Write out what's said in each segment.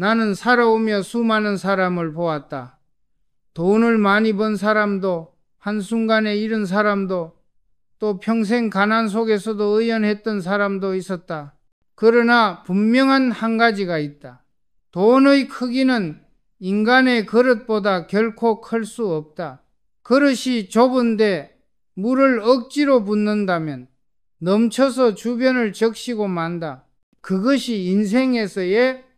나는 살아오며 수많은 사람을 보았다. 돈을 많이 번 사람도, 한순간에 잃은 사람도, 또 평생 가난 속에서도 의연했던 사람도 있었다. 그러나 분명한 한 가지가 있다. 돈의 크기는 인간의 그릇보다 결코 클 수 없다. 그릇이 좁은데 물을 억지로 붓는다면 넘쳐서 주변을 적시고 만다. 그것이 인생에서의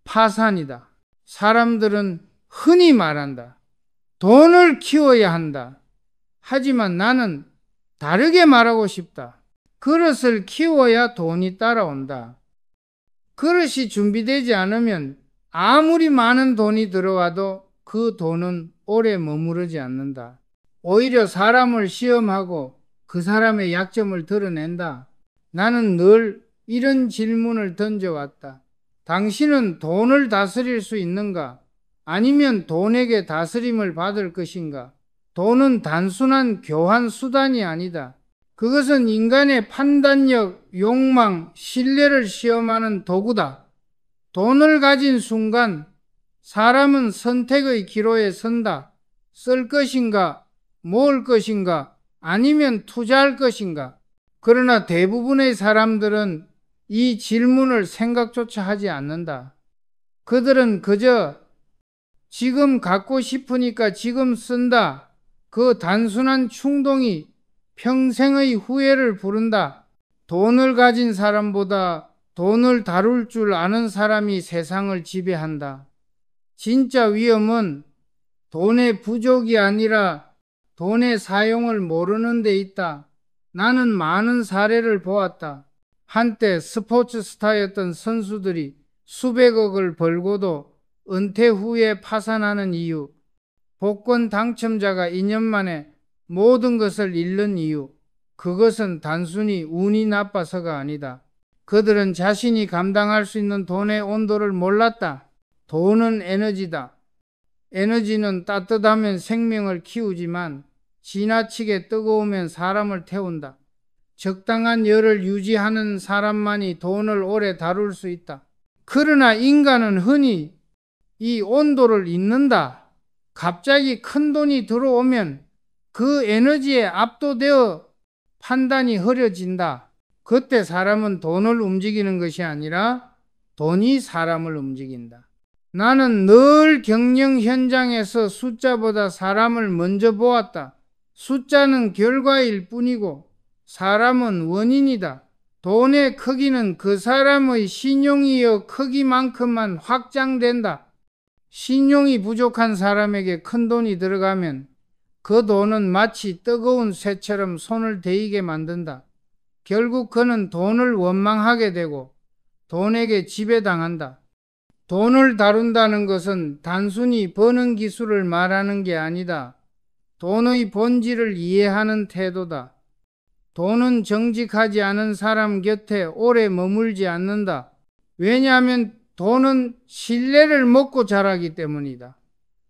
파산이다. 사람들은 흔히 말한다. 돈을 키워야 한다. 하지만 나는 다르게 말하고 싶다. 그릇을 키워야 돈이 따라온다. 그릇이 준비되지 않으면 아무리 많은 돈이 들어와도 그 돈은 오래 머무르지 않는다. 오히려 사람을 시험하고 그 사람의 약점을 드러낸다. 나는 늘 이런 질문을 던져왔다. 당신은 돈을 다스릴 수 있는가? 아니면 돈에게 다스림을 받을 것인가? 돈은 단순한 교환 수단이 아니다. 그것은 인간의 판단력, 욕망, 신뢰를 시험하는 도구다. 돈을 가진 순간 사람은 선택의 기로에 선다. 쓸 것인가, 모을 것인가, 아니면 투자할 것인가. 그러나 대부분의 사람들은 이 질문을 생각조차 하지 않는다. 그들은 그저 지금 갖고 싶으니까 지금 쓴다. 그 단순한 충동이 평생의 후회를 부른다. 돈을 가진 사람보다 돈을 다룰 줄 아는 사람이 세상을 지배한다. 진짜 위험은 돈의 부족이 아니라 돈의 사용을 모르는 데 있다. 나는 많은 사례를 보았다. 한때 스포츠 스타였던 선수들이 수백억을 벌고도 은퇴 후에 파산하는 이유, 복권 당첨자가 2년 만에 모든 것을 잃는 이유, 그것은 단순히 운이 나빠서가 아니다. 그들은 자신이 감당할 수 있는 돈의 온도를 몰랐다. 돈은 에너지다. 에너지는 따뜻하면 생명을 키우지만 지나치게 뜨거우면 사람을 태운다. 적당한 열을 유지하는 사람만이 돈을 오래 다룰 수 있다. 그러나 인간은 흔히 이 온도를 잊는다. 갑자기 큰 돈이 들어오면 그 에너지에 압도되어 판단이 흐려진다. 그때 사람은 돈을 움직이는 것이 아니라 돈이 사람을 움직인다. 나는 늘 경영 현장에서 숫자보다 사람을 먼저 보았다. 숫자는 결과일 뿐이고 사람은 원인이다. 돈의 크기는 그 사람의 신용이여 크기만큼만 확장된다. 신용이 부족한 사람에게 큰 돈이 들어가면 그 돈은 마치 뜨거운 쇠처럼 손을 데이게 만든다. 결국 그는 돈을 원망하게 되고 돈에게 지배당한다. 돈을 다룬다는 것은 단순히 버는 기술을 말하는 게 아니다. 돈의 본질을 이해하는 태도다. 돈은 정직하지 않은 사람 곁에 오래 머물지 않는다. 왜냐하면 돈은 신뢰를 먹고 자라기 때문이다.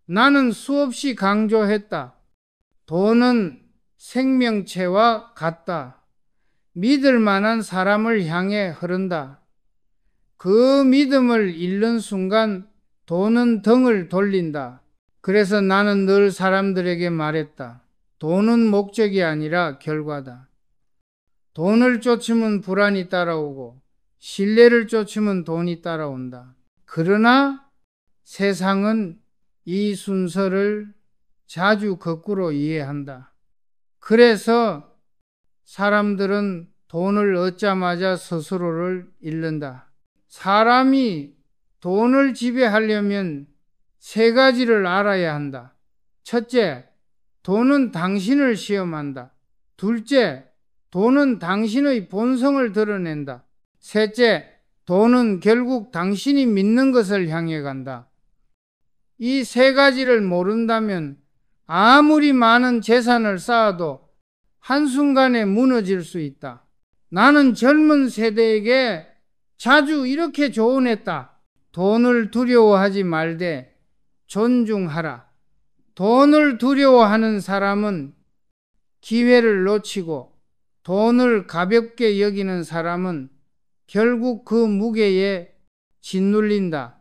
나는 수없이 강조했다. 돈은 생명체와 같다. 믿을 만한 사람을 향해 흐른다. 그 믿음을 잃는 순간 돈은 등을 돌린다. 그래서 나는 늘 사람들에게 말했다. 돈은 목적이 아니라 결과다. 돈을 쫓으면 불안이 따라오고 신뢰를 쫓으면 돈이 따라온다. 그러나 세상은 이 순서를 자주 거꾸로 이해한다. 그래서 사람들은 돈을 얻자마자 스스로를 잃는다. 사람이 돈을 지배하려면 세 가지를 알아야 한다. 첫째, 돈은 당신을 시험한다. 둘째, 돈은 당신의 본성을 드러낸다. 셋째, 돈은 결국 당신이 믿는 것을 향해 간다. 이 세 가지를 모른다면 아무리 많은 재산을 쌓아도 한순간에 무너질 수 있다. 나는 젊은 세대에게 자주 이렇게 조언했다. 돈을 두려워하지 말되 존중하라. 돈을 두려워하는 사람은 기회를 놓치고 돈을 가볍게 여기는 사람은 결국 그 무게에 짓눌린다.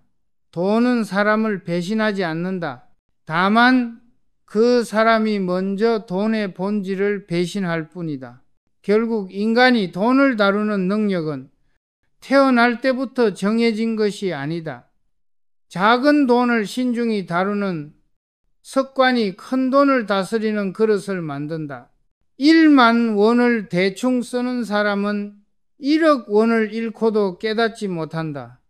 돈은 사람을 배신하지 않는다. 다만 그 사람이 먼저 돈의 본질을 배신할 뿐이다. 결국 인간이 돈을 다루는 능력은 태어날 때부터 정해진 것이 아니다. 작은 돈을 신중히 다루는 습관이 큰 돈을 다스리는 그릇을 만든다. 1만 원을 대충 쓰는 사람은 1억 원을 잃고도 깨닫지 못한다.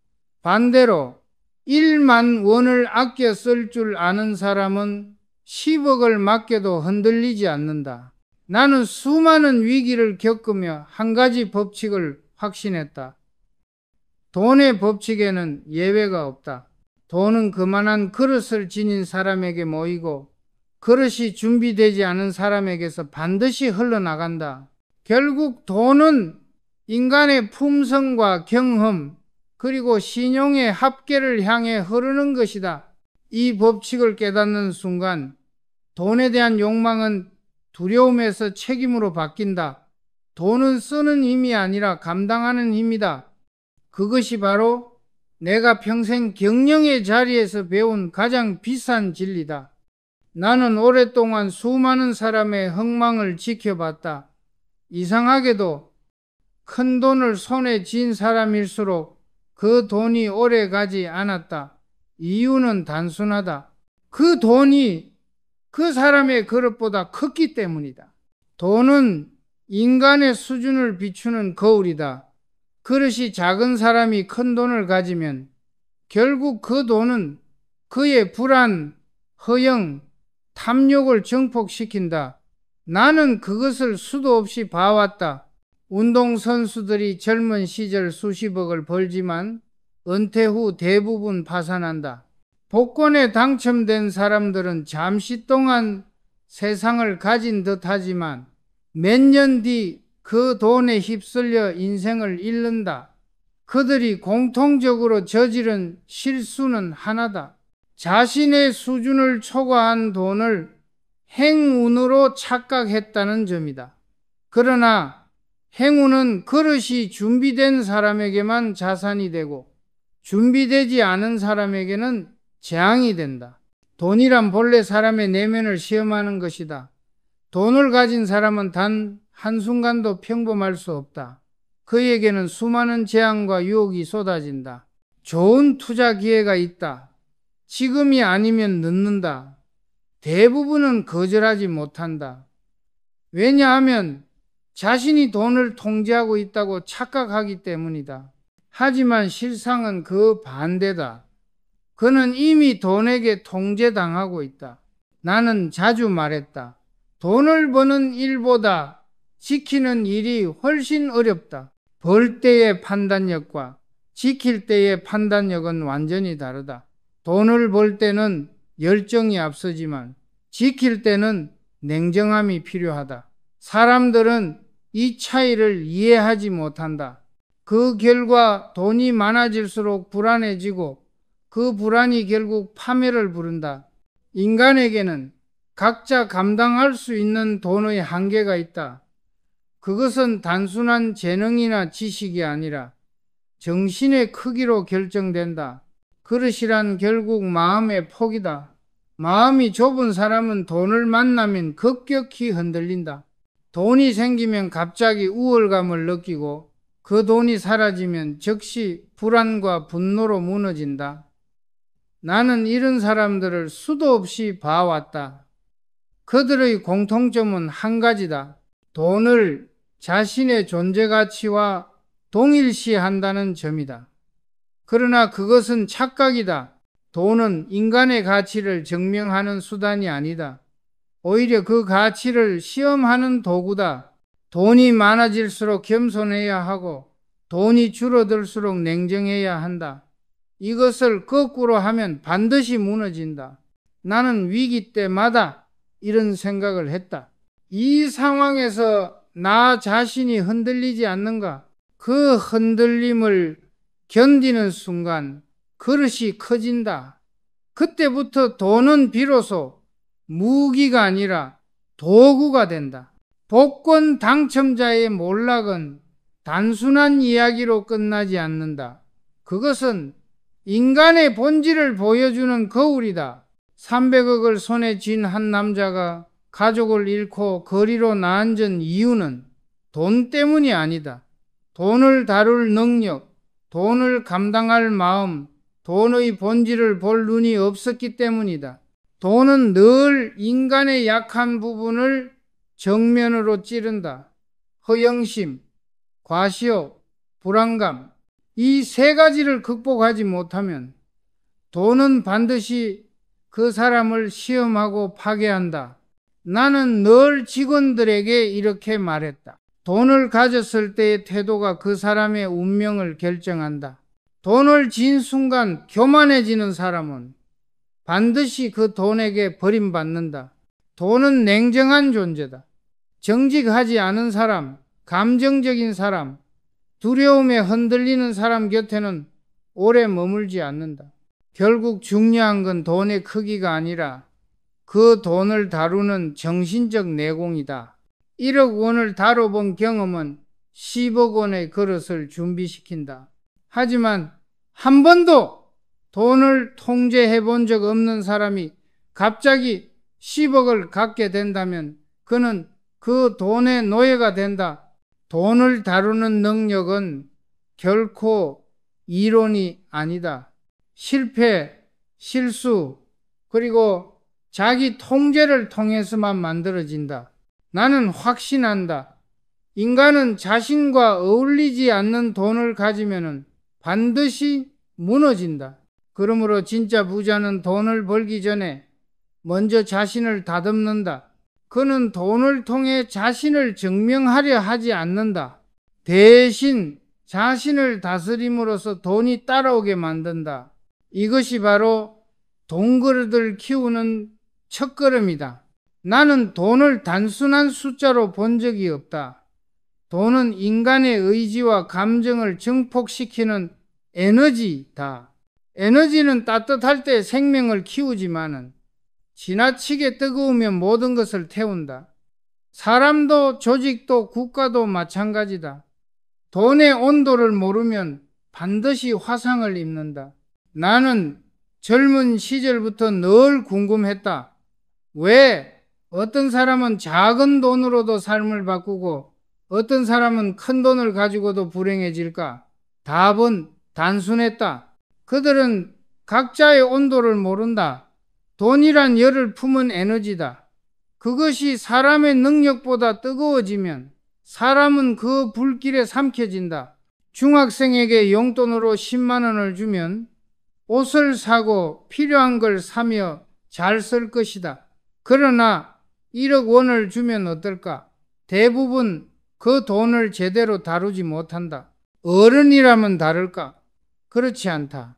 반대로 1만 원을 아껴 쓸 줄 아는 사람은 10억을 맡겨도 흔들리지 않는다. 나는 수많은 위기를 겪으며 한 가지 법칙을 확신했다. 돈의 법칙에는 예외가 없다. 돈은 그만한 그릇을 지닌 사람에게 모이고 그릇이 준비되지 않은 사람에게서 반드시 흘러나간다. 결국 돈은 인간의 품성과 경험 그리고 신용의 합계를 향해 흐르는 것이다. 이 법칙을 깨닫는 순간 돈에 대한 욕망은 두려움에서 책임으로 바뀐다. 돈은 쓰는 힘이 아니라 감당하는 힘이다. 그것이 바로 내가 평생 경영의 자리에서 배운 가장 비싼 진리다. 나는 오랫동안 수많은 사람의 흥망을 지켜봤다. 이상하게도 큰 돈을 손에 쥔 사람일수록 그 돈이 오래 가지 않았다. 이유는 단순하다. 그 돈이 그 사람의 그릇보다 컸기 때문이다. 돈은 인간의 수준을 비추는 거울이다. 그릇이 작은 사람이 큰 돈을 가지면 결국 그 돈은 그의 불안, 허영, 탐욕을 증폭시킨다. 나는 그것을 수도 없이 봐왔다. 운동선수들이 젊은 시절 수십억을 벌지만 은퇴 후 대부분 파산한다. 복권에 당첨된 사람들은 잠시 동안 세상을 가진 듯하지만 몇 년 뒤 그 돈에 휩쓸려 인생을 잃는다. 그들이 공통적으로 저지른 실수는 하나다. 자신의 수준을 초과한 돈을 행운으로 착각했다는 점이다. 그러나 행운은 그릇이 준비된 사람에게만 자산이 되고 준비되지 않은 사람에게는 재앙이 된다. 돈이란 본래 사람의 내면을 시험하는 것이다. 돈을 가진 사람은 단 한순간도 평범할 수 없다. 그에게는 수많은 재앙과 유혹이 쏟아진다. 좋은 투자 기회가 있다. 지금이 아니면 늦는다. 대부분은 거절하지 못한다. 왜냐하면 자신이 돈을 통제하고 있다고 착각하기 때문이다. 하지만 실상은 그 반대다. 그는 이미 돈에게 통제당하고 있다. 나는 자주 말했다. 돈을 버는 일보다 지키는 일이 훨씬 어렵다. 벌 때의 판단력과 지킬 때의 판단력은 완전히 다르다. 돈을 벌 때는 열정이 앞서지만 지킬 때는 냉정함이 필요하다. 사람들은 이 차이를 이해하지 못한다. 그 결과 돈이 많아질수록 불안해지고 그 불안이 결국 파멸을 부른다. 인간에게는 각자 감당할 수 있는 돈의 한계가 있다. 그것은 단순한 재능이나 지식이 아니라 정신의 크기로 결정된다. 그릇이란 결국 마음의 폭이다. 마음이 좁은 사람은 돈을 만나면 급격히 흔들린다. 돈이 생기면 갑자기 우월감을 느끼고 그 돈이 사라지면 즉시 불안과 분노로 무너진다. 나는 이런 사람들을 수도 없이 봐왔다. 그들의 공통점은 한 가지다. 돈을 자신의 존재 가치와 동일시한다는 점이다. 그러나 그것은 착각이다. 돈은 인간의 가치를 증명하는 수단이 아니다. 오히려 그 가치를 시험하는 도구다. 돈이 많아질수록 겸손해야 하고 돈이 줄어들수록 냉정해야 한다. 이것을 거꾸로 하면 반드시 무너진다. 나는 위기 때마다 이런 생각을 했다. 이 상황에서 나 자신이 흔들리지 않는가? 그 흔들림을 견디는 순간 그릇이 커진다. 그때부터 돈은 비로소 무기가 아니라 도구가 된다. 복권 당첨자의 몰락은 단순한 이야기로 끝나지 않는다. 그것은 인간의 본질을 보여주는 거울이다. 300억을 손에 쥔 한 남자가 가족을 잃고 거리로 나앉은 이유는 돈 때문이 아니다. 돈을 다룰 능력, 돈을 감당할 마음, 돈의 본질을 볼 눈이 없었기 때문이다. 돈은 늘 인간의 약한 부분을 정면으로 찌른다. 허영심, 과시욕, 불안감, 이 세 가지를 극복하지 못하면 돈은 반드시 그 사람을 시험하고 파괴한다. 나는 늘 직원들에게 이렇게 말했다. 돈을 가졌을 때의 태도가 그 사람의 운명을 결정한다. 돈을 쥔 순간 교만해지는 사람은 반드시 그 돈에게 버림받는다. 돈은 냉정한 존재다. 정직하지 않은 사람, 감정적인 사람, 두려움에 흔들리는 사람 곁에는 오래 머물지 않는다. 결국 중요한 건 돈의 크기가 아니라 그 돈을 다루는 정신적 내공이다. 1억 원을 다뤄본 경험은 10억 원의 그릇을 준비시킨다. 하지만 한 번도 돈을 통제해 본 적 없는 사람이 갑자기 10억을 갖게 된다면 그는 그 돈의 노예가 된다. 돈을 다루는 능력은 결코 이론이 아니다. 실패, 실수, 그리고 자기 통제를 통해서만 만들어진다. 나는 확신한다. 인간은 자신과 어울리지 않는 돈을 가지면 반드시 무너진다. 그러므로 진짜 부자는 돈을 벌기 전에 먼저 자신을 다듬는다. 그는 돈을 통해 자신을 증명하려 하지 않는다. 대신 자신을 다스림으로써 돈이 따라오게 만든다. 이것이 바로 돈그릇을 키우는 첫걸음이다. 나는 돈을 단순한 숫자로 본 적이 없다. 돈은 인간의 의지와 감정을 증폭시키는 에너지다. 에너지는 따뜻할 때 생명을 키우지만은 지나치게 뜨거우면 모든 것을 태운다. 사람도 조직도 국가도 마찬가지다. 돈의 온도를 모르면 반드시 화상을 입는다. 나는 젊은 시절부터 늘 궁금했다. 왜 어떤 사람은 작은 돈으로도 삶을 바꾸고 어떤 사람은 큰 돈을 가지고도 불행해질까? 답은 단순했다. 그들은 각자의 온도를 모른다. 돈이란 열을 품은 에너지다. 그것이 사람의 능력보다 뜨거워지면 사람은 그 불길에 삼켜진다. 중학생에게 용돈으로 10만 원을 주면 옷을 사고 필요한 걸 사며 잘 쓸 것이다. 그러나 1억 원을 주면 어떨까? 대부분 그 돈을 제대로 다루지 못한다. 어른이라면 다를까? 그렇지 않다.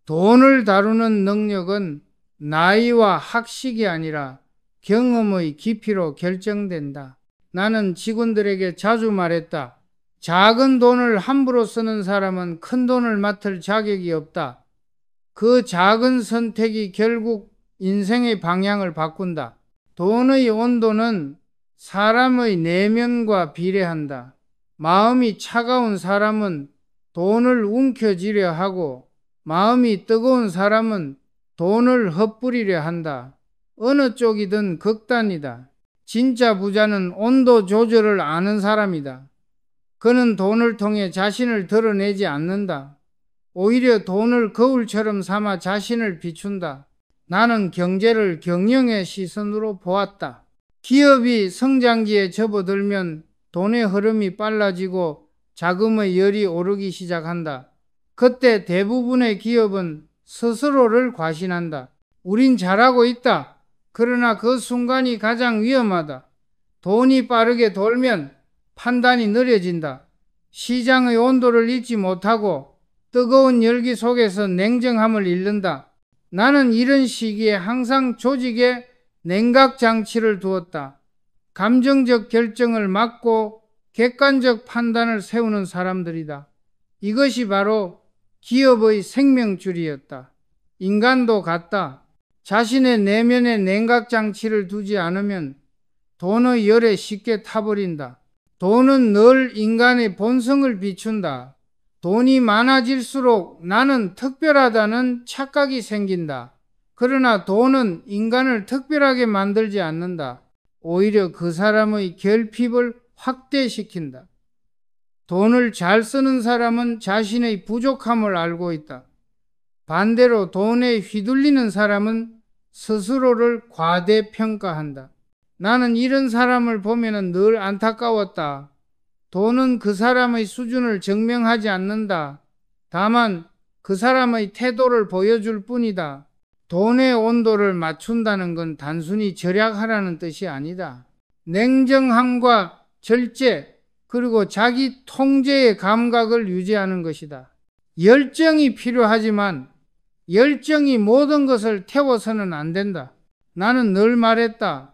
돈을 다루는 능력은 나이와 학식이 아니라 경험의 깊이로 결정된다. 나는 직원들에게 자주 말했다. 작은 돈을 함부로 쓰는 사람은 큰 돈을 맡을 자격이 없다. 그 작은 선택이 결국 인생의 방향을 바꾼다. 돈의 온도는 사람의 내면과 비례한다. 마음이 차가운 사람은 돈을 움켜쥐려 하고 마음이 뜨거운 사람은 돈을 헛부리려 한다. 어느 쪽이든 극단이다. 진짜 부자는 온도 조절을 아는 사람이다. 그는 돈을 통해 자신을 드러내지 않는다. 오히려 돈을 거울처럼 삼아 자신을 비춘다. 나는 경제를 경영의 시선으로 보았다. 기업이 성장기에 접어들면 돈의 흐름이 빨라지고 자금의 열이 오르기 시작한다. 그때 대부분의 기업은 스스로를 과신한다. 우린 잘하고 있다. 그러나 그 순간이 가장 위험하다. 돈이 빠르게 돌면 판단이 느려진다. 시장의 온도를 잊지 못하고 뜨거운 열기 속에서 냉정함을 잃는다. 나는 이런 시기에 항상 조직에 냉각 장치를 두었다. 감정적 결정을 막고 객관적 판단을 세우는 사람들이다. 이것이 바로 기업의 생명줄이었다. 인간도 같다. 자신의 내면에 냉각장치를 두지 않으면 돈의 열에 쉽게 타버린다. 돈은 늘 인간의 본성을 비춘다. 돈이 많아질수록 나는 특별하다는 착각이 생긴다. 그러나 돈은 인간을 특별하게 만들지 않는다. 오히려 그 사람의 결핍을 확대시킨다. 돈을 잘 쓰는 사람은 자신의 부족함을 알고 있다. 반대로 돈에 휘둘리는 사람은 스스로를 과대평가한다. 나는 이런 사람을 보면 늘 안타까웠다. 돈은 그 사람의 수준을 증명하지 않는다. 다만 그 사람의 태도를 보여줄 뿐이다. 돈의 온도를 맞춘다는 건 단순히 절약하라는 뜻이 아니다. 냉정함과 절제, 그리고 자기 통제의 감각을 유지하는 것이다. 열정이 필요하지만 열정이 모든 것을 태워서는 안 된다. 나는 늘 말했다.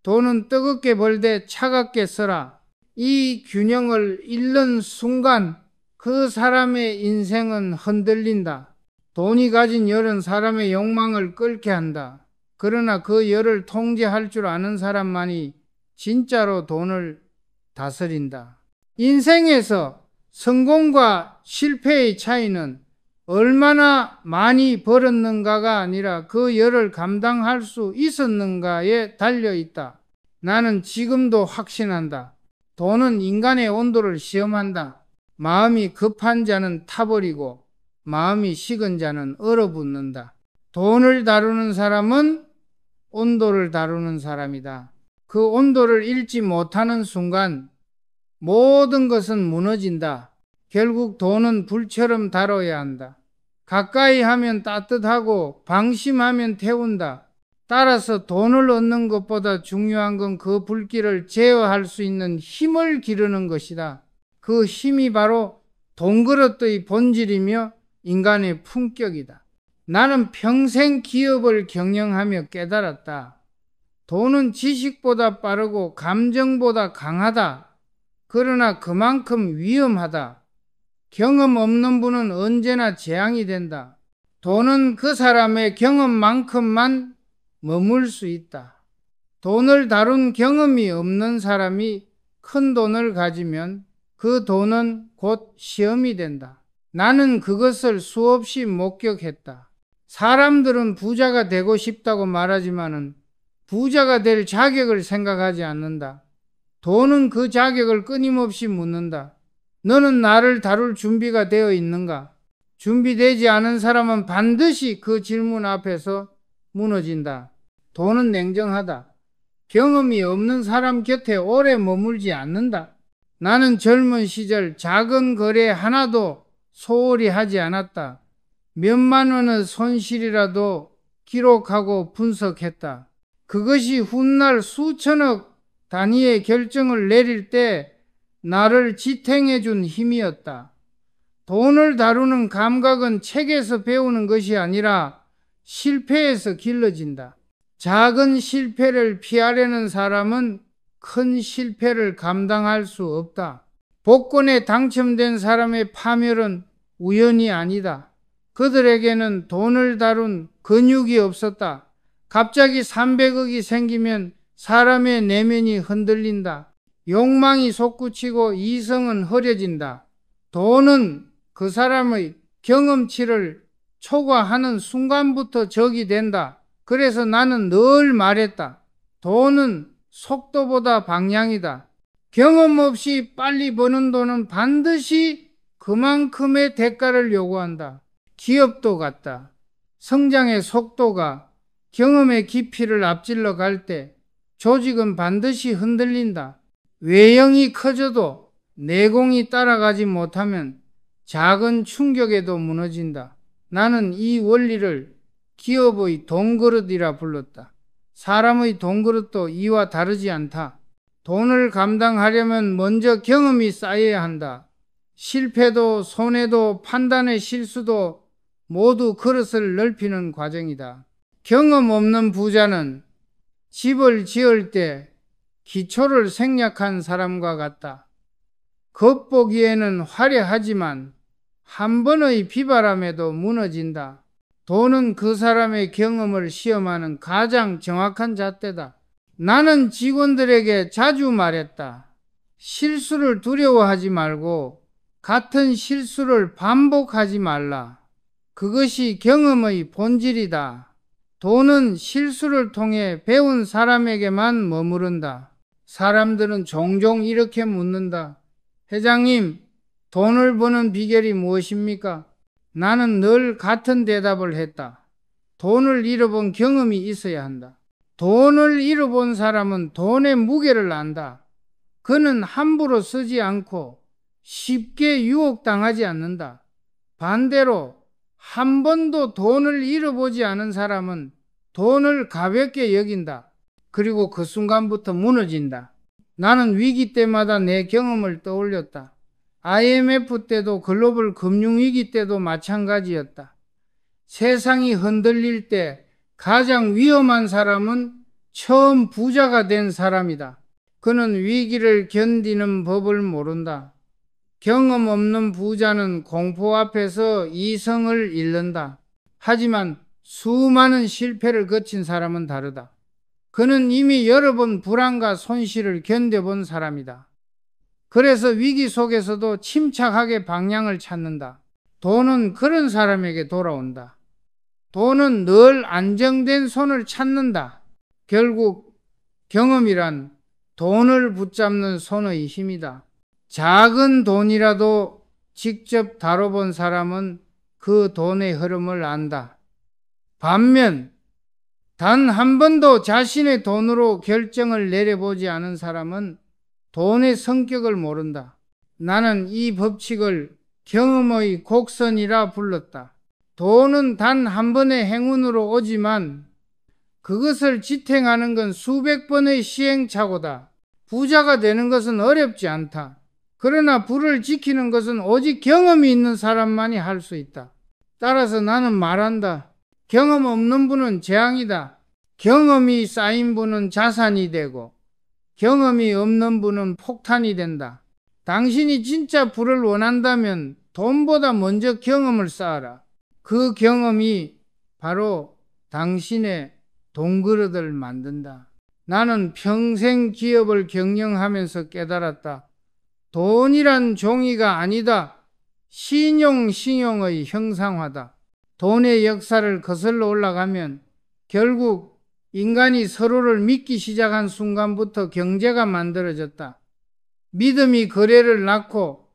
돈은 뜨겁게 벌되 차갑게 써라. 이 균형을 잃는 순간 그 사람의 인생은 흔들린다. 돈이 가진 열은 사람의 욕망을 끓게 한다. 그러나 그 열을 통제할 줄 아는 사람만이 진짜로 돈을 다스린다. 인생에서 성공과 실패의 차이는 얼마나 많이 벌었는가가 아니라 그 열을 감당할 수 있었는가에 달려 있다. 나는 지금도 확신한다. 돈은 인간의 온도를 시험한다. 마음이 급한 자는 타버리고 마음이 식은 자는 얼어붙는다. 돈을 다루는 사람은 온도를 다루는 사람이다. 그 온도를 잃지 못하는 순간 모든 것은 무너진다. 결국 돈은 불처럼 다뤄야 한다. 가까이 하면 따뜻하고 방심하면 태운다. 따라서 돈을 얻는 것보다 중요한 건 그 불길을 제어할 수 있는 힘을 기르는 것이다. 그 힘이 바로 돈그릇의 본질이며 인간의 품격이다. 나는 평생 기업을 경영하며 깨달았다. 돈은 지식보다 빠르고 감정보다 강하다. 그러나 그만큼 위험하다. 경험 없는 분은 언제나 재앙이 된다. 돈은 그 사람의 경험만큼만 머물 수 있다. 돈을 다룬 경험이 없는 사람이 큰 돈을 가지면 그 돈은 곧 시험이 된다. 나는 그것을 수없이 목격했다. 사람들은 부자가 되고 싶다고 말하지만은 부자가 될 자격을 생각하지 않는다. 돈은 그 자격을 끊임없이 묻는다. 너는 나를 다룰 준비가 되어 있는가? 준비되지 않은 사람은 반드시 그 질문 앞에서 무너진다. 돈은 냉정하다. 경험이 없는 사람 곁에 오래 머물지 않는다. 나는 젊은 시절 작은 거래 하나도 소홀히 하지 않았다. 몇만 원의 손실이라도 기록하고 분석했다. 그것이 훗날 수천억 단위의 결정을 내릴 때 나를 지탱해 준 힘이었다. 돈을 다루는 감각은 책에서 배우는 것이 아니라 실패에서 길러진다. 작은 실패를 피하려는 사람은 큰 실패를 감당할 수 없다. 복권에 당첨된 사람의 파멸은 우연이 아니다. 그들에게는 돈을 다룬 근육이 없었다. 갑자기 300억이 생기면 사람의 내면이 흔들린다. 욕망이 솟구치고 이성은 흐려진다. 돈은 그 사람의 경험치를 초과하는 순간부터 적이 된다. 그래서 나는 늘 말했다. 돈은 속도보다 방향이다. 경험 없이 빨리 버는 돈은 반드시 그만큼의 대가를 요구한다. 기업도 같다. 성장의 속도가 경험의 깊이를 앞질러 갈 때 조직은 반드시 흔들린다. 외형이 커져도 내공이 따라가지 못하면 작은 충격에도 무너진다. 나는 이 원리를 기업의 돈그릇이라 불렀다. 사람의 돈그릇도 이와 다르지 않다. 돈을 감당하려면 먼저 경험이 쌓여야 한다. 실패도 손해도 판단의 실수도 모두 그릇을 넓히는 과정이다. 경험 없는 부자는 집을 지을 때 기초를 생략한 사람과 같다. 겉보기에는 화려하지만 한 번의 비바람에도 무너진다. 돈은 그 사람의 경험을 시험하는 가장 정확한 잣대다. 나는 직원들에게 자주 말했다. 실수를 두려워하지 말고 같은 실수를 반복하지 말라. 그것이 경험의 본질이다. 돈은 실수를 통해 배운 사람에게만 머무른다. 사람들은 종종 이렇게 묻는다. 회장님, 돈을 버는 비결이 무엇입니까? 나는 늘 같은 대답을 했다. 돈을 잃어본 경험이 있어야 한다. 돈을 잃어본 사람은 돈의 무게를 안다. 그는 함부로 쓰지 않고 쉽게 유혹당하지 않는다. 반대로 한 번도 돈을 잃어보지 않은 사람은 돈을 가볍게 여긴다. 그리고 그 순간부터 무너진다. 나는 위기 때마다 내 경험을 떠올렸다. IMF 때도 글로벌 금융위기 때도 마찬가지였다. 세상이 흔들릴 때 가장 위험한 사람은 처음 부자가 된 사람이다. 그는 위기를 견디는 법을 모른다. 경험 없는 부자는 공포 앞에서 이성을 잃는다. 하지만 수많은 실패를 거친 사람은 다르다. 그는 이미 여러 번 불안과 손실을 견뎌본 사람이다. 그래서 위기 속에서도 침착하게 방향을 찾는다. 돈은 그런 사람에게 돌아온다. 돈은 늘 안정된 손을 찾는다. 결국 경험이란 돈을 붙잡는 손의 힘이다. 작은 돈이라도 직접 다뤄본 사람은 그 돈의 흐름을 안다. 반면 단 한 번도 자신의 돈으로 결정을 내려보지 않은 사람은 돈의 성격을 모른다. 나는 이 법칙을 경험의 곡선이라 불렀다. 돈은 단 한 번의 행운으로 오지만 그것을 지탱하는 건 수백 번의 시행착오다. 부자가 되는 것은 어렵지 않다. 그러나 부를 지키는 것은 오직 경험이 있는 사람만이 할 수 있다. 따라서 나는 말한다. 경험 없는 분은 재앙이다. 경험이 쌓인 분은 자산이 되고 경험이 없는 분은 폭탄이 된다. 당신이 진짜 부를 원한다면 돈보다 먼저 경험을 쌓아라. 그 경험이 바로 당신의 돈그릇을 만든다. 나는 평생 기업을 경영하면서 깨달았다. 돈이란 종이가 아니다. 신용의 형상화다. 돈의 역사를 거슬러 올라가면 결국 인간이 서로를 믿기 시작한 순간부터 경제가 만들어졌다. 믿음이 거래를 낳고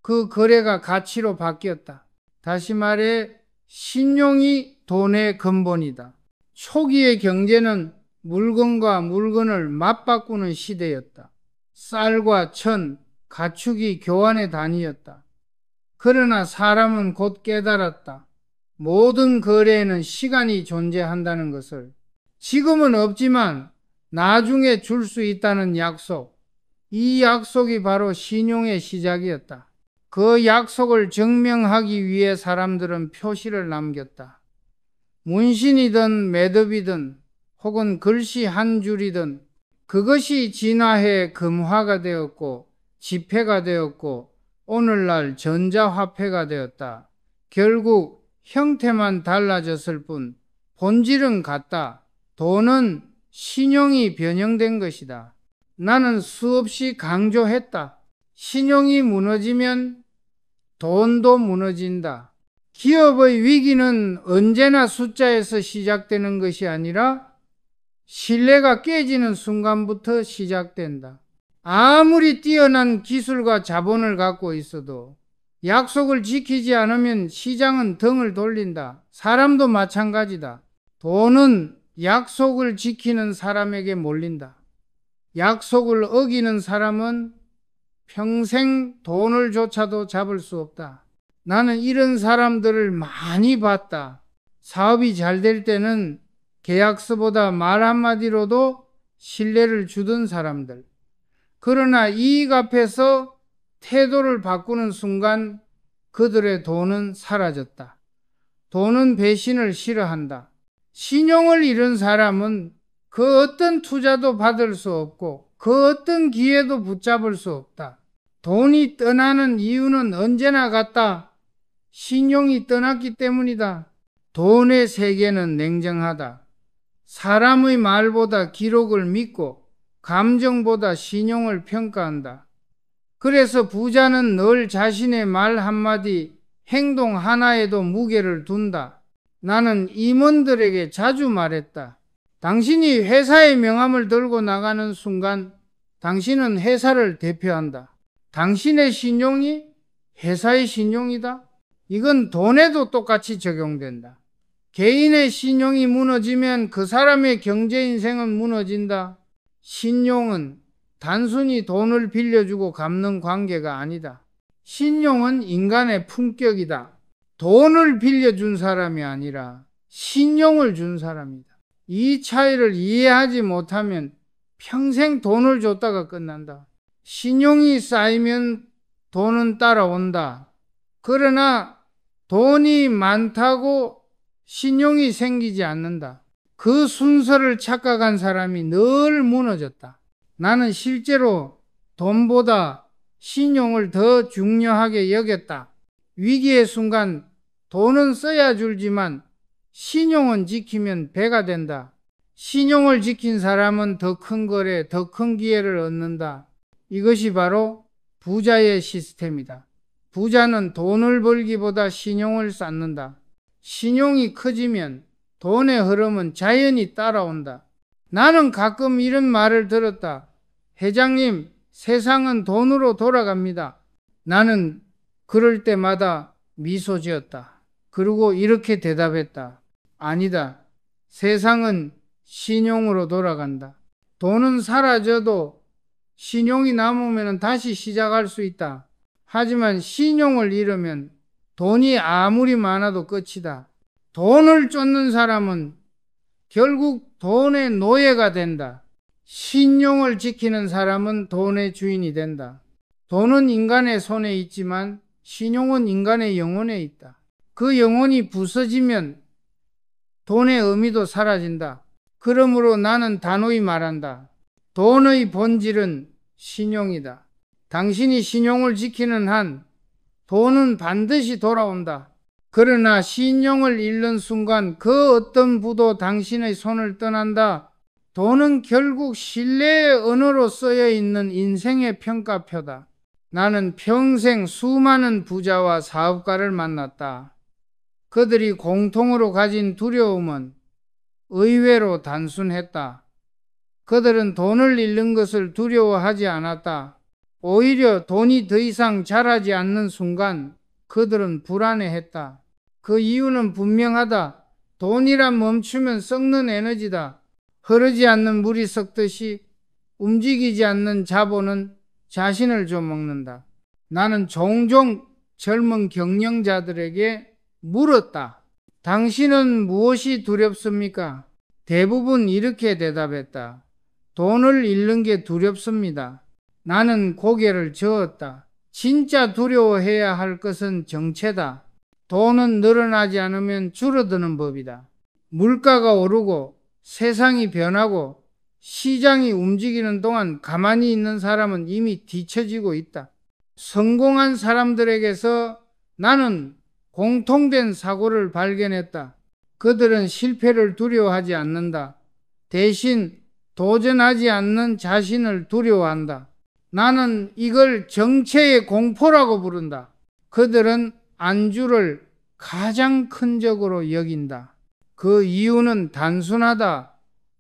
그 거래가 가치로 바뀌었다. 다시 말해 신용이 돈의 근본이다. 초기의 경제는 물건과 물건을 맞바꾸는 시대였다. 쌀과 천, 가축이 교환의 단위였다. 그러나 사람은 곧 깨달았다. 모든 거래에는 시간이 존재한다는 것을. 지금은 없지만 나중에 줄 수 있다는 약속. 이 약속이 바로 신용의 시작이었다. 그 약속을 증명하기 위해 사람들은 표시를 남겼다. 문신이든 매듭이든 혹은 글씨 한 줄이든 그것이 진화해 금화가 되었고 지폐가 되었고 오늘날 전자화폐가 되었다. 결국 형태만 달라졌을 뿐 본질은 같다. 돈은 신용이 변형된 것이다. 나는 수없이 강조했다. 신용이 무너지면 돈도 무너진다. 기업의 위기는 언제나 숫자에서 시작되는 것이 아니라 신뢰가 깨지는 순간부터 시작된다. 아무리 뛰어난 기술과 자본을 갖고 있어도 약속을 지키지 않으면 시장은 등을 돌린다. 사람도 마찬가지다. 돈은 약속을 지키는 사람에게 몰린다. 약속을 어기는 사람은 평생 돈을 조차도 잡을 수 없다. 나는 이런 사람들을 많이 봤다. 사업이 잘 될 때는 계약서보다 말 한마디로도 신뢰를 주던 사람들. 그러나 이익 앞에서 태도를 바꾸는 순간 그들의 돈은 사라졌다. 돈은 배신을 싫어한다. 신용을 잃은 사람은 그 어떤 투자도 받을 수 없고 그 어떤 기회도 붙잡을 수 없다. 돈이 떠나는 이유는 언제나 같다. 신용이 떠났기 때문이다. 돈의 세계는 냉정하다. 사람의 말보다 기록을 믿고 감정보다 신용을 평가한다. 그래서 부자는 늘 자신의 말 한마디, 행동 하나에도 무게를 둔다. 나는 임원들에게 자주 말했다. 당신이 회사의 명함을 들고 나가는 순간 당신은 회사를 대표한다. 당신의 신용이 회사의 신용이다. 이건 돈에도 똑같이 적용된다. 개인의 신용이 무너지면 그 사람의 경제 인생은 무너진다. 신용은 단순히 돈을 빌려주고 갚는 관계가 아니다. 신용은 인간의 품격이다. 돈을 빌려준 사람이 아니라 신용을 준 사람이다. 이 차이를 이해하지 못하면 평생 돈을 줬다가 끝난다. 신용이 쌓이면 돈은 따라온다. 그러나 돈이 많다고 신용이 생기지 않는다. 그 순서를 착각한 사람이 늘 무너졌다. 나는 실제로 돈보다 신용을 더 중요하게 여겼다. 위기의 순간 돈은 써야 줄지만 신용은 지키면 배가 된다. 신용을 지킨 사람은 더 큰 거래, 더 큰 기회를 얻는다. 이것이 바로 부자의 시스템이다. 부자는 돈을 벌기보다 신용을 쌓는다. 신용이 커지면 돈의 흐름은 자연히 따라온다. 나는 가끔 이런 말을 들었다. 회장님, 세상은 돈으로 돌아갑니다. 나는 그럴 때마다 미소 지었다. 그리고 이렇게 대답했다. 아니다. 세상은 신용으로 돌아간다. 돈은 사라져도 신용이 남으면 다시 시작할 수 있다. 하지만 신용을 잃으면 돈이 아무리 많아도 끝이다. 돈을 쫓는 사람은 결국 돈의 노예가 된다. 신용을 지키는 사람은 돈의 주인이 된다. 돈은 인간의 손에 있지만 신용은 인간의 영혼에 있다. 그 영혼이 부서지면 돈의 의미도 사라진다. 그러므로 나는 단호히 말한다. 돈의 본질은 신용이다. 당신이 신용을 지키는 한 돈은 반드시 돌아온다. 그러나 신용을 잃는 순간 그 어떤 부도 당신의 손을 떠난다. 돈은 결국 신뢰의 언어로 쓰여 있는 인생의 평가표다. 나는 평생 수많은 부자와 사업가를 만났다. 그들이 공통으로 가진 두려움은 의외로 단순했다. 그들은 돈을 잃는 것을 두려워하지 않았다. 오히려 돈이 더 이상 자라지 않는 순간 그들은 불안해했다. 그 이유는 분명하다. 돈이란 멈추면 썩는 에너지다. 흐르지 않는 물이 썩듯이 움직이지 않는 자본은 자신을 좀먹는다. 나는 종종 젊은 경영자들에게 물었다. 당신은 무엇이 두렵습니까? 대부분 이렇게 대답했다. 돈을 잃는 게 두렵습니다. 나는 고개를 저었다. 진짜 두려워해야 할 것은 정체다. 돈은 늘어나지 않으면 줄어드는 법이다. 물가가 오르고 세상이 변하고 시장이 움직이는 동안 가만히 있는 사람은 이미 뒤처지고 있다. 성공한 사람들에게서 나는 공통된 사고를 발견했다. 그들은 실패를 두려워하지 않는다. 대신 도전하지 않는 자신을 두려워한다. 나는 이걸 정체의 공포라고 부른다. 그들은 안주를 가장 큰 적으로 여긴다. 그 이유는 단순하다.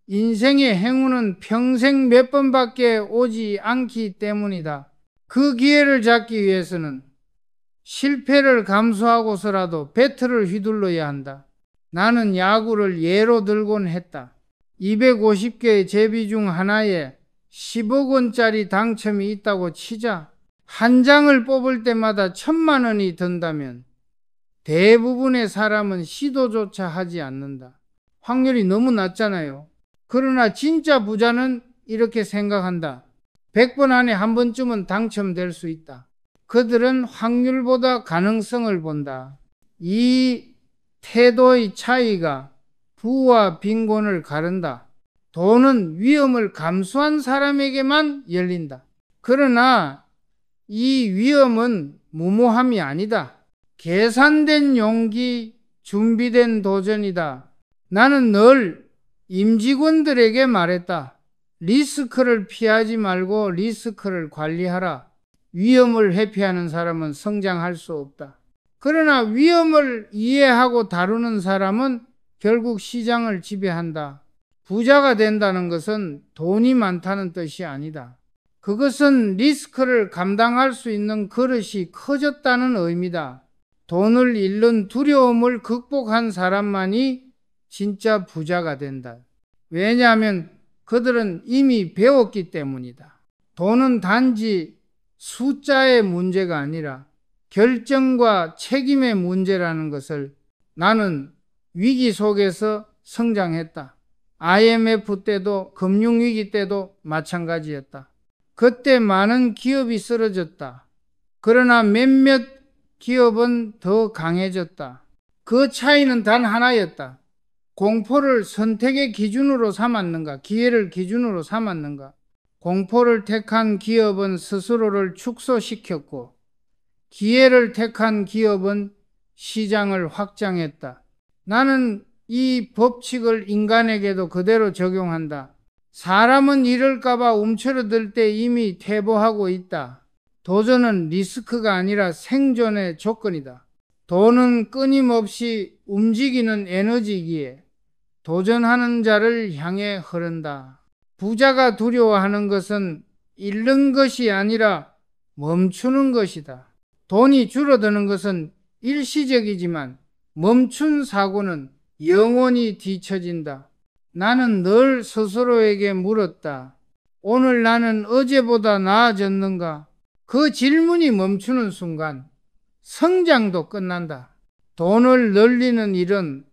인생의 행운은 평생 몇 번밖에 오지 않기 때문이다. 그 기회를 잡기 위해서는 실패를 감수하고서라도 배틀을 휘둘러야 한다. 나는 야구를 예로 들곤 했다. 250개의 제비 중 하나에 10억 원짜리 당첨이 있다고 치자. 한 장을 뽑을 때마다 1,000만 원이 든다면 대부분의 사람은 시도조차 하지 않는다. 확률이 너무 낮잖아요. 그러나 진짜 부자는 이렇게 생각한다. 100번 안에 한 번쯤은 당첨될 수 있다. 그들은 확률보다 가능성을 본다. 이 태도의 차이가 부와 빈곤을 가른다. 돈은 위험을 감수한 사람에게만 열린다. 그러나 이 위험은 무모함이 아니다. 계산된 용기, 준비된 도전이다. 나는 늘 임직원들에게 말했다. 리스크를 피하지 말고 리스크를 관리하라. 위험을 회피하는 사람은 성장할 수 없다. 그러나 위험을 이해하고 다루는 사람은 결국 시장을 지배한다. 부자가 된다는 것은 돈이 많다는 뜻이 아니다. 그것은 리스크를 감당할 수 있는 그릇이 커졌다는 의미다. 돈을 잃는 두려움을 극복한 사람만이 진짜 부자가 된다. 왜냐하면 그들은 이미 배웠기 때문이다. 돈은 단지 숫자의 문제가 아니라 결정과 책임의 문제라는 것을 나는 위기 속에서 성장했다. IMF 때도 금융위기 때도 마찬가지였다. 그때 많은 기업이 쓰러졌다. 그러나 몇몇 기업은 더 강해졌다. 그 차이는 단 하나였다. 공포를 선택의 기준으로 삼았는가, 기회를 기준으로 삼았는가. 공포를 택한 기업은 스스로를 축소시켰고, 기회를 택한 기업은 시장을 확장했다. 나는 이 법칙을 인간에게도 그대로 적용한다. 사람은 이럴까봐 움츠러들 때 이미 퇴보하고 있다. 도전은 리스크가 아니라 생존의 조건이다. 돈은 끊임없이 움직이는 에너지이기에 도전하는 자를 향해 흐른다. 부자가 두려워하는 것은 잃는 것이 아니라 멈추는 것이다. 돈이 줄어드는 것은 일시적이지만 멈춘 사고는 영원히 뒤처진다. 나는 늘 스스로에게 물었다. 오늘 나는 어제보다 나아졌는가? 그 질문이 멈추는 순간 성장도 끝난다. 돈을 늘리는 일은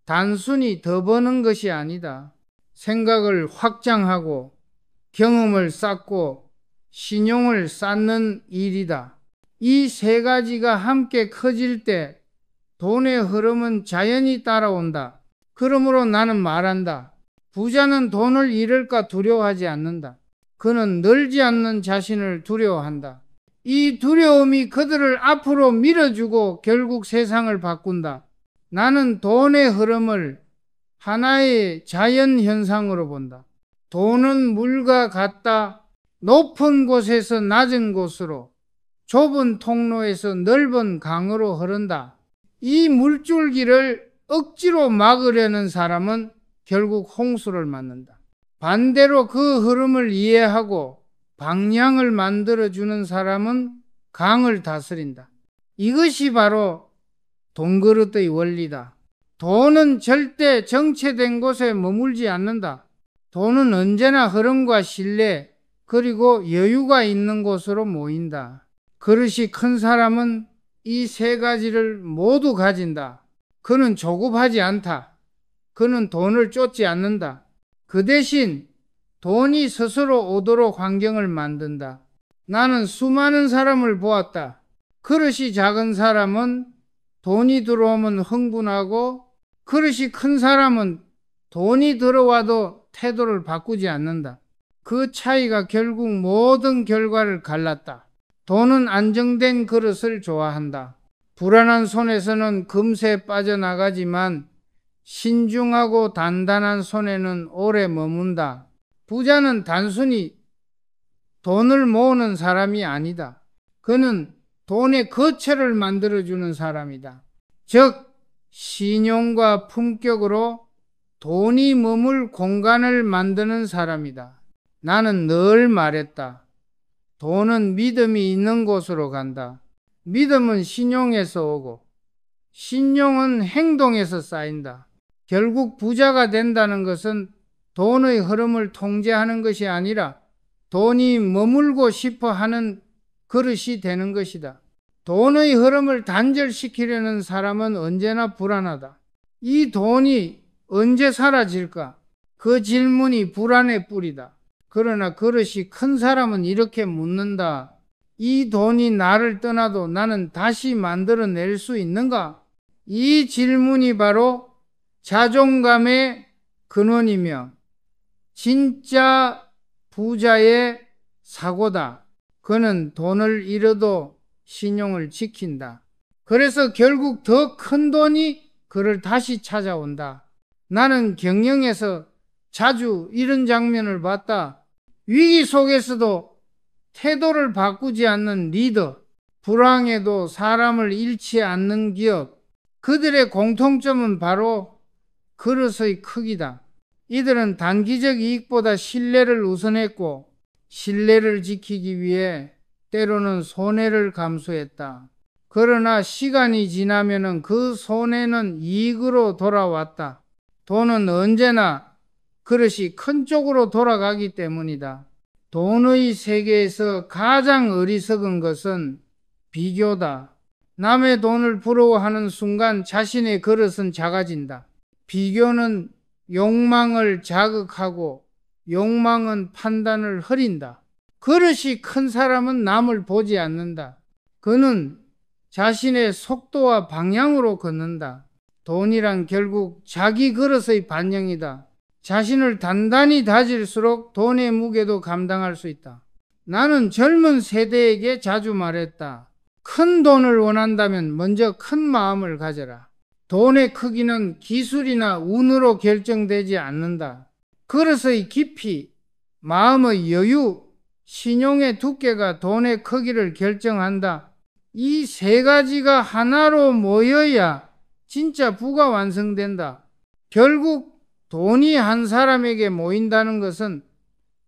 단순히 더 버는 것이 아니다. 생각을 확장하고 경험을 쌓고 신용을 쌓는 일이다. 이 세 가지가 함께 커질 때 돈의 흐름은 자연히 따라온다. 그러므로 나는 말한다. 부자는 돈을 잃을까 두려워하지 않는다. 그는 늘지 않는 자신을 두려워한다. 이 두려움이 그들을 앞으로 밀어주고 결국 세상을 바꾼다. 나는 돈의 흐름을 하나의 자연현상으로 본다. 돈은 물과 같다. 높은 곳에서 낮은 곳으로, 좁은 통로에서 넓은 강으로 흐른다. 이 물줄기를 억지로 막으려는 사람은 결국 홍수를 맞는다. 반대로 그 흐름을 이해하고 방향을 만들어주는 사람은 강을 다스린다. 이것이 바로 돈그릇의 원리다. 돈은 절대 정체된 곳에 머물지 않는다. 돈은 언제나 흐름과 신뢰 그리고 여유가 있는 곳으로 모인다. 그릇이 큰 사람은 이 세 가지를 모두 가진다. 그는 조급하지 않다. 그는 돈을 쫓지 않는다. 그 대신 돈이 스스로 오도록 환경을 만든다. 나는 수많은 사람을 보았다. 그릇이 작은 사람은 돈이 들어오면 흥분하고, 그릇이 큰 사람은 돈이 들어와도 태도를 바꾸지 않는다. 그 차이가 결국 모든 결과를 갈랐다. 돈은 안정된 그릇을 좋아한다. 불안한 손에서는 금세 빠져나가지만 신중하고 단단한 손에는 오래 머문다. 부자는 단순히 돈을 모으는 사람이 아니다. 그는 돈의 거처를 만들어주는 사람이다. 즉, 신용과 품격으로 돈이 머물 공간을 만드는 사람이다. 나는 늘 말했다. 돈은 믿음이 있는 곳으로 간다. 믿음은 신용에서 오고 신용은 행동에서 쌓인다. 결국 부자가 된다는 것은 돈의 흐름을 통제하는 것이 아니라 돈이 머물고 싶어 하는 그릇이 되는 것이다. 돈의 흐름을 단절시키려는 사람은 언제나 불안하다. 이 돈이 언제 사라질까? 그 질문이 불안의 뿌리다. 그러나 그릇이 큰 사람은 이렇게 묻는다. 이 돈이 나를 떠나도 나는 다시 만들어낼 수 있는가? 이 질문이 바로 자존감의 근원이며 진짜 부자의 사고다. 그는 돈을 잃어도 신용을 지킨다. 그래서 결국 더 큰 돈이 그를 다시 찾아온다. 나는 경영에서 자주 이런 장면을 봤다. 위기 속에서도 태도를 바꾸지 않는 리더, 불황에도 사람을 잃지 않는 기업, 그들의 공통점은 바로 그릇의 크기다. 이들은 단기적 이익보다 신뢰를 우선했고, 신뢰를 지키기 위해 때로는 손해를 감수했다. 그러나 시간이 지나면 그 손해는 이익으로 돌아왔다. 돈은 언제나 그릇이 큰 쪽으로 돌아가기 때문이다. 돈의 세계에서 가장 어리석은 것은 비교다. 남의 돈을 부러워하는 순간 자신의 그릇은 작아진다. 비교는 욕망을 자극하고 욕망은 판단을 흐린다. 그릇이 큰 사람은 남을 보지 않는다. 그는 자신의 속도와 방향으로 걷는다. 돈이란 결국 자기 그릇의 반영이다. 자신을 단단히 다질수록 돈의 무게도 감당할 수 있다. 나는 젊은 세대에게 자주 말했다. 큰 돈을 원한다면 먼저 큰 마음을 가져라. 돈의 크기는 기술이나 운으로 결정되지 않는다. 그릇의 깊이, 마음의 여유, 신용의 두께가 돈의 크기를 결정한다. 이 세 가지가 하나로 모여야 진짜 부가 완성된다. 결국 돈이 한 사람에게 모인다는 것은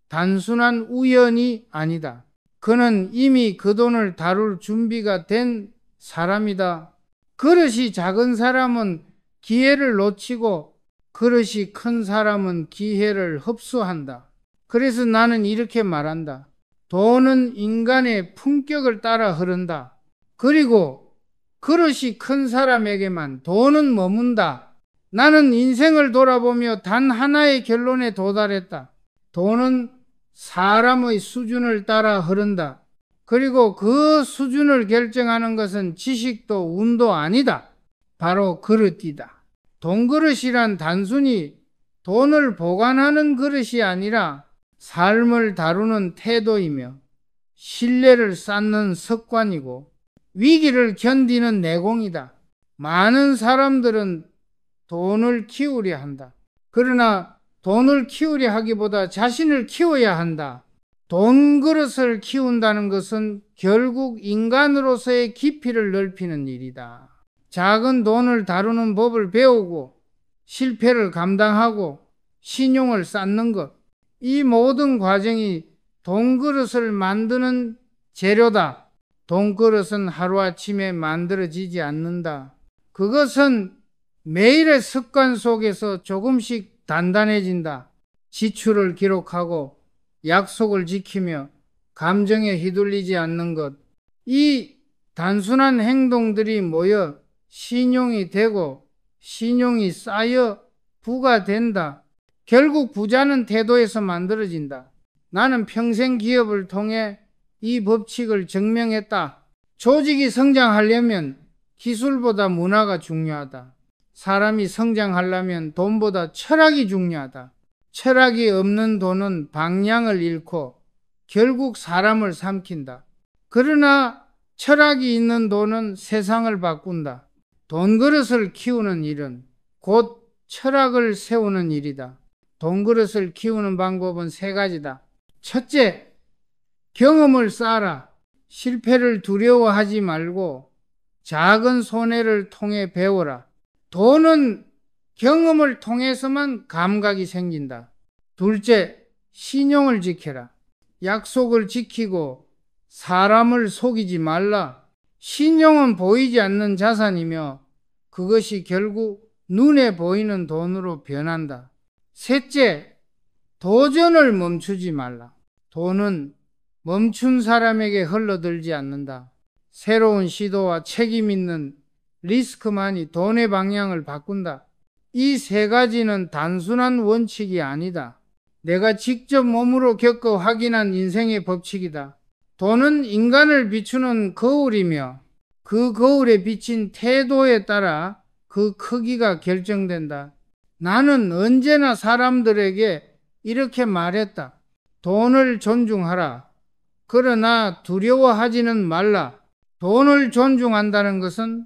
단순한 우연이 아니다. 그는 이미 그 돈을 다룰 준비가 된 사람이다. 그릇이 작은 사람은 기회를 놓치고 그릇이 큰 사람은 기회를 흡수한다. 그래서 나는 이렇게 말한다. 돈은 인간의 품격을 따라 흐른다. 그리고 그릇이 큰 사람에게만 돈은 머문다. 나는 인생을 돌아보며 단 하나의 결론에 도달했다. 돈은 사람의 수준을 따라 흐른다. 그리고 그 수준을 결정하는 것은 지식도 운도 아니다. 바로 그릇이다. 돈그릇이란 단순히 돈을 보관하는 그릇이 아니라 삶을 다루는 태도이며 신뢰를 쌓는 습관이고 위기를 견디는 내공이다. 많은 사람들은 돈을 키우려 한다. 그러나 돈을 키우려 하기보다 자신을 키워야 한다. 돈 그릇을 키운다는 것은 결국 인간으로서의 깊이를 넓히는 일이다. 작은 돈을 다루는 법을 배우고 실패를 감당하고 신용을 쌓는 것. 이 모든 과정이 돈 그릇을 만드는 재료다. 돈 그릇은 하루아침에 만들어지지 않는다. 그것은 매일의 습관 속에서 조금씩 단단해진다. 지출을 기록하고 약속을 지키며 감정에 휘둘리지 않는 것. 이 단순한 행동들이 모여 신용이 되고 신용이 쌓여 부가 된다. 결국 부자는 태도에서 만들어진다. 나는 평생 기업을 통해 이 법칙을 증명했다. 조직이 성장하려면 기술보다 문화가 중요하다. 사람이 성장하려면 돈보다 철학이 중요하다. 철학이 없는 돈은 방향을 잃고 결국 사람을 삼킨다. 그러나 철학이 있는 돈은 세상을 바꾼다. 돈 그릇을 키우는 일은 곧 철학을 세우는 일이다. 돈 그릇을 키우는 방법은 세 가지다. 첫째, 경험을 쌓아라. 실패를 두려워하지 말고 작은 손해를 통해 배워라. 돈은 경험을 통해서만 감각이 생긴다. 둘째, 신용을 지켜라. 약속을 지키고 사람을 속이지 말라. 신용은 보이지 않는 자산이며 그것이 결국 눈에 보이는 돈으로 변한다. 셋째, 도전을 멈추지 말라. 돈은 멈춘 사람에게 흘러들지 않는다. 새로운 시도와 책임 있는 리스크만이 돈의 방향을 바꾼다. 이 세 가지는 단순한 원칙이 아니다. 내가 직접 몸으로 겪어 확인한 인생의 법칙이다. 돈은 인간을 비추는 거울이며 그 거울에 비친 태도에 따라 그 크기가 결정된다. 나는 언제나 사람들에게 이렇게 말했다. 돈을 존중하라. 그러나 두려워하지는 말라. 돈을 존중한다는 것은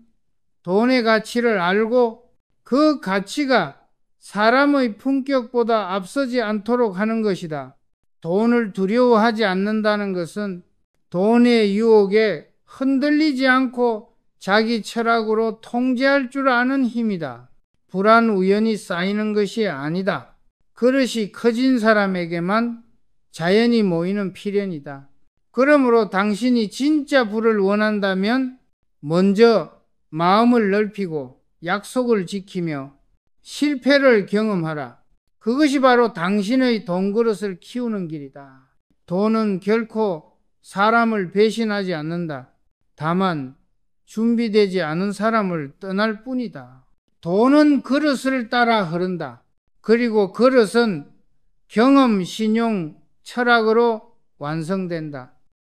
돈의 가치를 알고 그 가치가 사람의 품격보다 앞서지 않도록 하는 것이다. 돈을 두려워하지 않는다는 것은 돈의 유혹에 흔들리지 않고 자기 철학으로 통제할 줄 아는 힘이다. 불안 우연히 쌓이는 것이 아니다. 그릇이 커진 사람에게만 자연히 모이는 필연이다. 그러므로 당신이 진짜 부를 원한다면 먼저 마음을 넓히고 약속을 지키며 실패를 경험하라. 그것이 바로 당신의 돈그릇을 키우는 길이다. 돈은 결코 사람을 배신하지 않는다. 다만 준비되지 않은 사람을 떠날 뿐이다. 돈은 그릇을 따라 흐른다. 그리고 그릇은 경험, 신용, 철학으로 완성된다.